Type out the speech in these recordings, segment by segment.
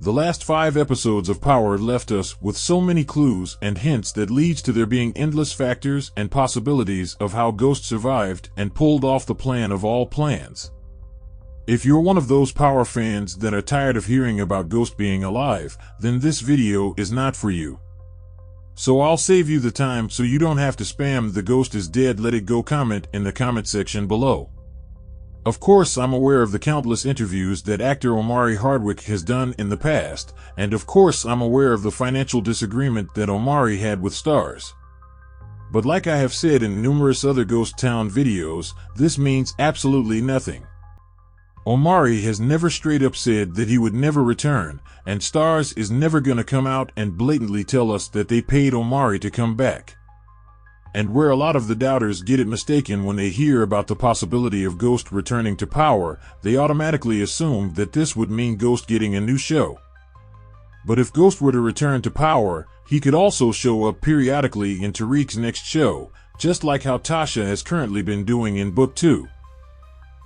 The last 5 episodes of Power left us with so many clues and hints that leads to there being endless factors and possibilities of how Ghost survived and pulled off the plan of all plans. If you're one of those Power fans that are tired of hearing about Ghost being alive, then this video is not for you. So I'll save you the time so you don't have to spam the Ghost is dead let it go comment in the comment section below. Of course, I'm aware of the countless interviews that actor Omari has done in the past, and of course I'm aware of the financial disagreement that Omari had with Stars. But like I have said in numerous other Ghost Town videos, this means absolutely nothing. Omari has never straight up said that he would never return, and Stars is never gonna come out and blatantly tell us that they paid Omari to come back. And where a lot of the doubters get it mistaken when they hear about the possibility of Ghost returning to Power, they automatically assume that this would mean Ghost getting a new show. But if Ghost were to return to Power, he could also show up periodically in Tariq's next show, just like how Tasha has currently been doing in Book 2.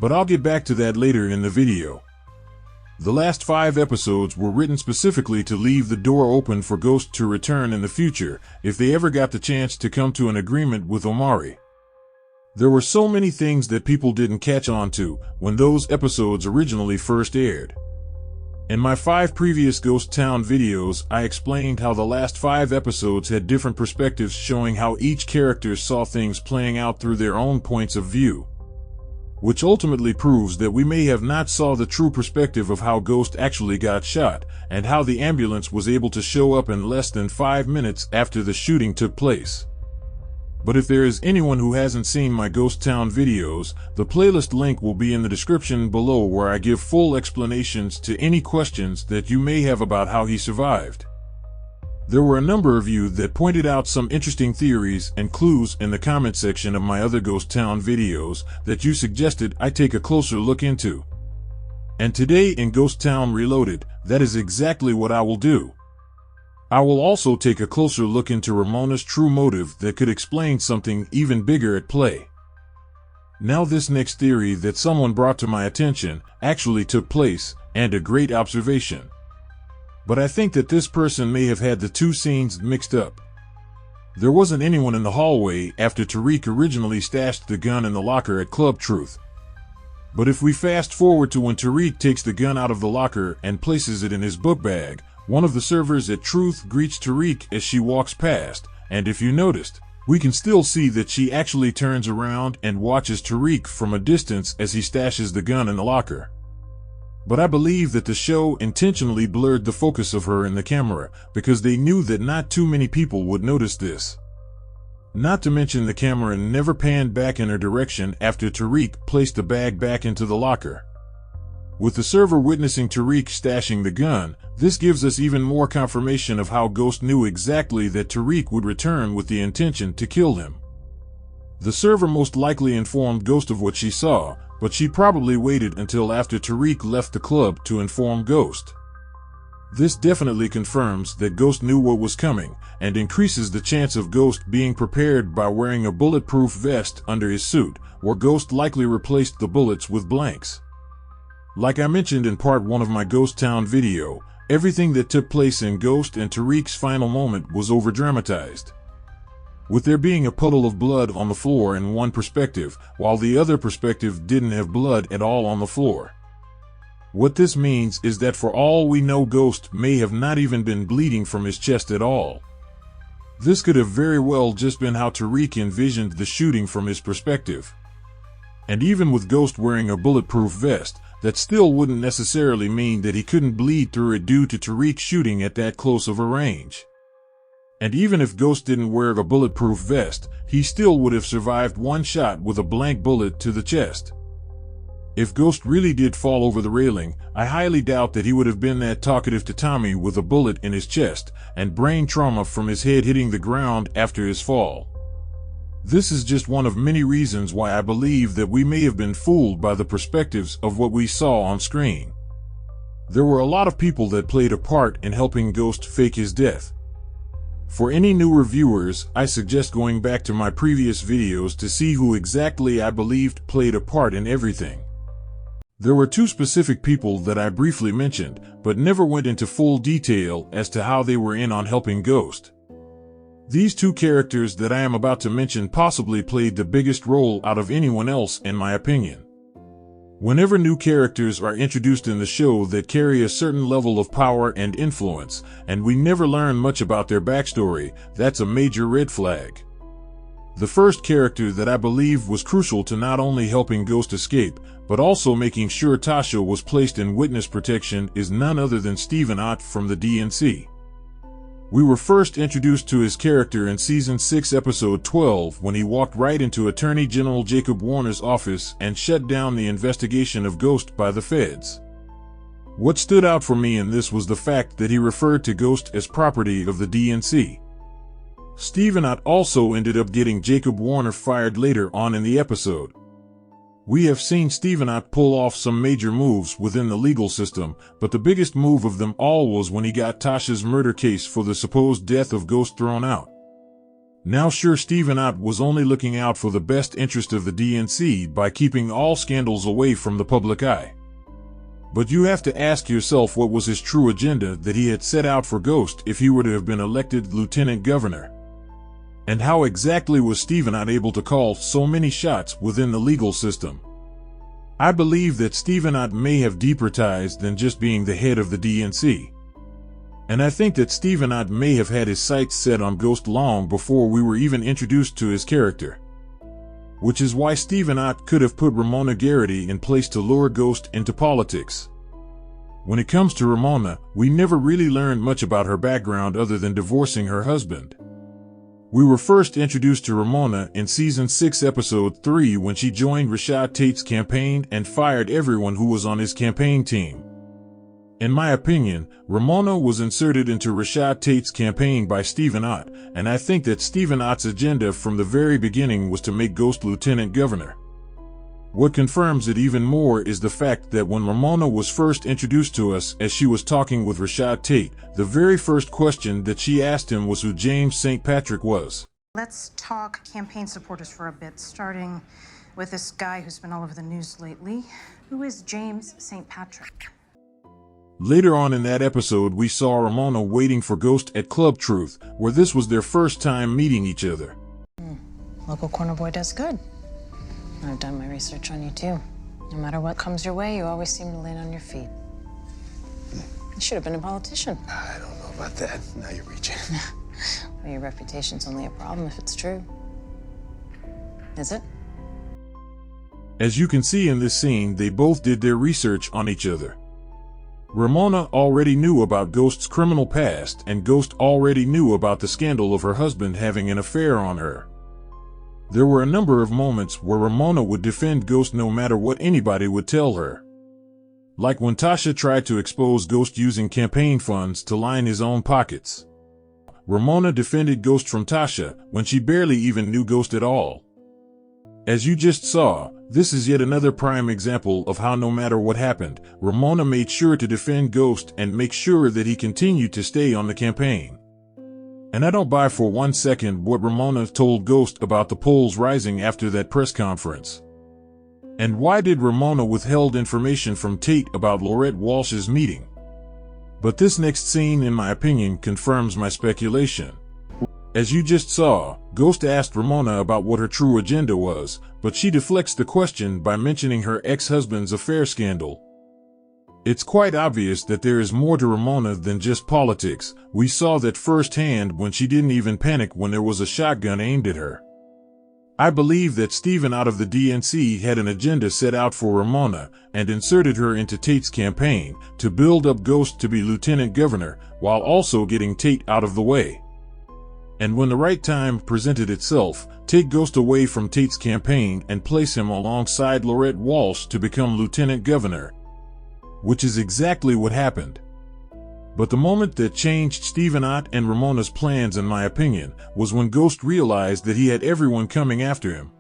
But I'll get back to that later in the video. The last 5 episodes were written specifically to leave the door open for Ghost to return in the future, if they ever got the chance to come to an agreement with Omari. There were so many things that people didn't catch on to when those episodes originally first aired. In my 5 previous Ghost Town videos, I explained how the last 5 episodes had different perspectives showing how each character saw things playing out through their own points of view. Which ultimately proves that we may have not saw the true perspective of how Ghost actually got shot, and how the ambulance was able to show up in less than 5 minutes after the shooting took place. But if there is anyone who hasn't seen my Ghost Town videos, the playlist link will be in the description below where I give full explanations to any questions that you may have about how he survived. There were a number of you that pointed out some interesting theories and clues in the comment section of my other Ghost Town videos that you suggested I take a closer look into. And today in Ghost Town Reloaded, that is exactly what I will do. I will also take a closer look into Ramona's true motive that could explain something even bigger at play. Now this next theory that someone brought to my attention actually took place, and a great observation. But I think that this person may have had the two scenes mixed up. There wasn't anyone in the hallway after Tariq originally stashed the gun in the locker at Club Truth. But if we fast forward to when Tariq takes the gun out of the locker and places it in his book bag, one of the servers at Truth greets Tariq as she walks past, and if you noticed, we can still see that she actually turns around and watches Tariq from a distance as he stashes the gun in the locker. But I believe that the show intentionally blurred the focus of her in the camera because they knew that not too many people would notice this. Not to mention the camera never panned back in her direction after Tariq placed the bag back into the locker. With the server witnessing Tariq stashing the gun, this gives us even more confirmation of how Ghost knew exactly that Tariq would return with the intention to kill him. The server most likely informed Ghost of what she saw, but she probably waited until after Tariq left the club to inform Ghost. This definitely confirms that Ghost knew what was coming, and increases the chance of Ghost being prepared by wearing a bulletproof vest under his suit, where Ghost likely replaced the bullets with blanks. Like I mentioned in part 1 of my Ghost Town video, everything that took place in Ghost and Tariq's final moment was overdramatized. With there being a puddle of blood on the floor in one perspective, while the other perspective didn't have blood at all on the floor. What this means is that for all we know Ghost may have not even been bleeding from his chest at all. This could have very well just been how Tariq envisioned the shooting from his perspective. And even with Ghost wearing a bulletproof vest, that still wouldn't necessarily mean that he couldn't bleed through it due to Tariq shooting at that close of a range. And even if Ghost didn't wear a bulletproof vest, he still would have survived one shot with a blank bullet to the chest. If Ghost really did fall over the railing, I highly doubt that he would have been that talkative to Tommy with a bullet in his chest and brain trauma from his head hitting the ground after his fall. This is just one of many reasons why I believe that we may have been fooled by the perspectives of what we saw on screen. There were a lot of people that played a part in helping Ghost fake his death. For any newer viewers, I suggest going back to my previous videos to see who exactly I believed played a part in everything. There were two specific people that I briefly mentioned, but never went into full detail as to how they were in on helping Ghost. These two characters that I am about to mention possibly played the biggest role out of anyone else in my opinion. Whenever new characters are introduced in the show that carry a certain level of power and influence, and we never learn much about their backstory, that's a major red flag. The first character that I believe was crucial to not only helping Ghost escape, but also making sure Tasha was placed in witness protection is none other than Stephen Ott from the DNC. We were first introduced to his character in Season 6 Episode 12 when he walked right into Attorney General Jacob Warner's office and shut down the investigation of Ghost by the feds. What stood out for me in this was the fact that he referred to Ghost as property of the DNC. Stephen Ott also ended up getting Jacob Warner fired later on in the episode. We have seen Stephen Ott pull off some major moves within the legal system, but the biggest move of them all was when he got Tasha's murder case for the supposed death of Ghost thrown out. Now sure, Stephen Ott was only looking out for the best interest of the DNC by keeping all scandals away from the public eye. But you have to ask yourself what was his true agenda that he had set out for Ghost if he were to have been elected lieutenant governor. And how exactly was Stephen Ott able to call so many shots within the legal system? I believe that Stephen Ott may have deeper ties than just being the head of the DNC. And I think that Stephen Ott may have had his sights set on Ghost long before we were even introduced to his character. Which is why Stephen Ott could have put Ramona Garrity in place to lure Ghost into politics. When it comes to Ramona, we never really learned much about her background other than divorcing her husband. We were first introduced to Ramona in Season 6 Episode 3 when she joined Rashad Tate's campaign and fired everyone who was on his campaign team. In my opinion, Ramona was inserted into Rashad Tate's campaign by Stephen Ott, and I think that Stephen Ott's agenda from the very beginning was to make Ghost lieutenant governor. What confirms it even more is the fact that when Ramona was first introduced to us as she was talking with Rashad Tate, the very first question that she asked him was who James St. Patrick was. Let's talk campaign supporters for a bit, starting with this guy who's been all over the news lately. Who is James St. Patrick? Later on in that episode, we saw Ramona waiting for Ghost at Club Truth, where this was their first time meeting each other. Local corner boy does good. I've done my research on you, too. No matter what comes your way, you always seem to land on your feet. You should have been a politician. I don't know about that. Now you're reaching. Well, your reputation's only a problem if it's true. Is it? As you can see in this scene, they both did their research on each other. Ramona already knew about Ghost's criminal past, and Ghost already knew about the scandal of her husband having an affair on her. There were a number of moments where Ramona would defend Ghost no matter what anybody would tell her. Like when Tasha tried to expose Ghost using campaign funds to line his own pockets. Ramona defended Ghost from Tasha when she barely even knew Ghost at all. As you just saw, this is yet another prime example of how no matter what happened, Ramona made sure to defend Ghost and make sure that he continued to stay on the campaign. And I don't buy for 1 second what Ramona told Ghost about the polls rising after that press conference. And why did Ramona withheld information from Tate about Lorette Walsh's meeting? But this next scene, in my opinion, confirms my speculation. As you just saw, Ghost asked Ramona about what her true agenda was, but she deflects the question by mentioning her ex-husband's affair scandal. It's quite obvious that there is more to Ramona than just politics. We saw that firsthand when she didn't even panic when there was a shotgun aimed at her. I believe that Stephen out of the DNC had an agenda set out for Ramona and inserted her into Tate's campaign to build up Ghost to be lieutenant governor while also getting Tate out of the way. And when the right time presented itself, take Ghost away from Tate's campaign and place him alongside Lorette Walsh to become lieutenant governor. Which is exactly what happened. But the moment that changed Stephen Ott and Ramona's plans, in my opinion, was when Ghost realized that he had everyone coming after him.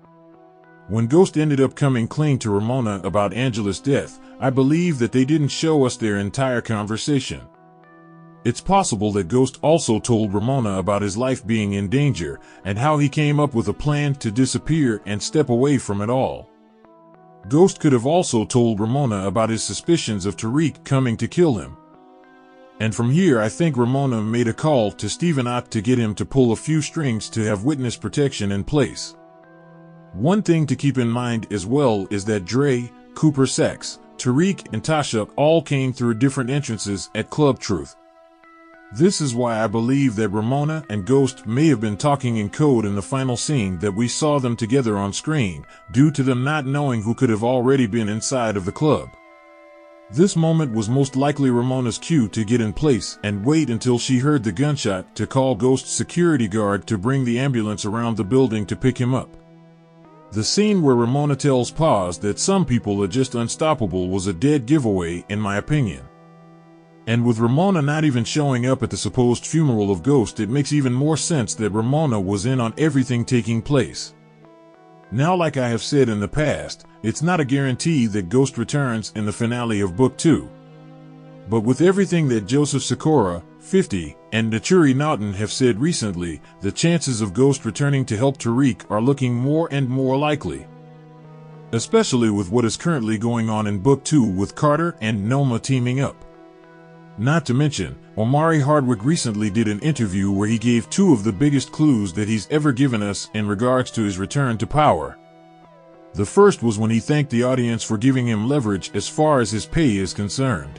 When Ghost ended up coming clean to Ramona about Angela's death, I believe that they didn't show us their entire conversation. It's possible that Ghost also told Ramona about his life being in danger and how he came up with a plan to disappear and step away from it all. Ghost could have also told Ramona about his suspicions of Tariq coming to kill him. And from here I think Ramona made a call to Stephen Ott to get him to pull a few strings to have witness protection in place. One thing to keep in mind as well is that Dre, Cooper Sachs, Tariq and Tasha all came through different entrances at Club Truth. This is why I believe that Ramona and Ghost may have been talking in code in the final scene that we saw them together on screen, due to them not knowing who could have already been inside of the club. This moment was most likely Ramona's cue to get in place and wait until she heard the gunshot to call Ghost's security guard to bring the ambulance around the building to pick him up. The scene where Ramona tells Paz that some people are just unstoppable was a dead giveaway in my opinion. And with Ramona not even showing up at the supposed funeral of Ghost, it makes even more sense that Ramona was in on everything taking place. Now, like I have said in the past, it's not a guarantee that Ghost returns in the finale of Book 2. But with everything that Joseph Sikora, 50, and Naturi Naughton have said recently, the chances of Ghost returning to help Tariq are looking more and more likely. Especially with what is currently going on in Book 2 with Carter and Noma teaming up. Not to mention, Omari Hardwick recently did an interview where he gave two of the biggest clues that he's ever given us in regards to his return to power. The first was when he thanked the audience for giving him leverage as far as his pay is concerned.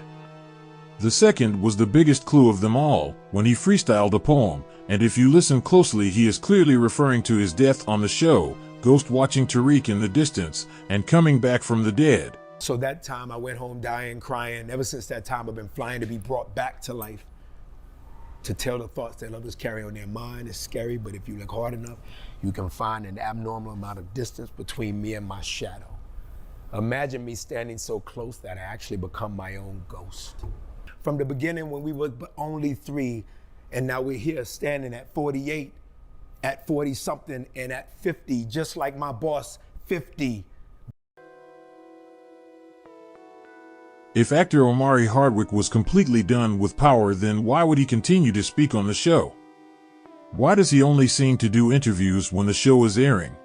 The second was the biggest clue of them all, when he freestyled a poem, and if you listen closely he is clearly referring to his death on the show, Ghost watching Tariq in the distance, and coming back from the dead. So that time I went home dying, crying. Ever since that time I've been flying to be brought back to life. To tell the thoughts that others carry on their mind is scary, but if you look hard enough, you can find an abnormal amount of distance between me and my shadow. Imagine me standing so close that I actually become my own ghost. From the beginning when we were only 3, and now we're here standing at 48, at 40 something, and at 50, just like my boss, 50. If actor Omari Hardwick was completely done with power, then why would he continue to speak on the show? Why does he only seem to do interviews when the show is airing?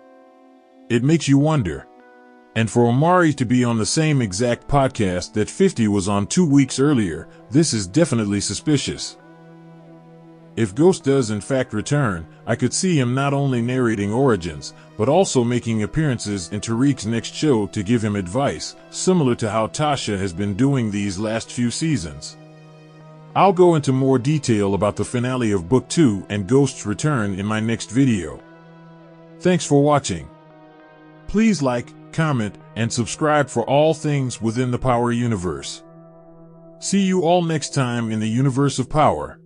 It makes you wonder. And for Omari to be on the same exact podcast that 50 was on 2 weeks earlier, this is definitely suspicious. If Ghost does in fact return, I could see him not only narrating Origins, but also making appearances in Tariq's next show to give him advice, similar to how Tasha has been doing these last few seasons. I'll go into more detail about the finale of Book 2 and Ghost's return in my next video. Thanks for watching. Please like, comment, and subscribe for all things within the Power universe. See you all next time in the Universe of Power.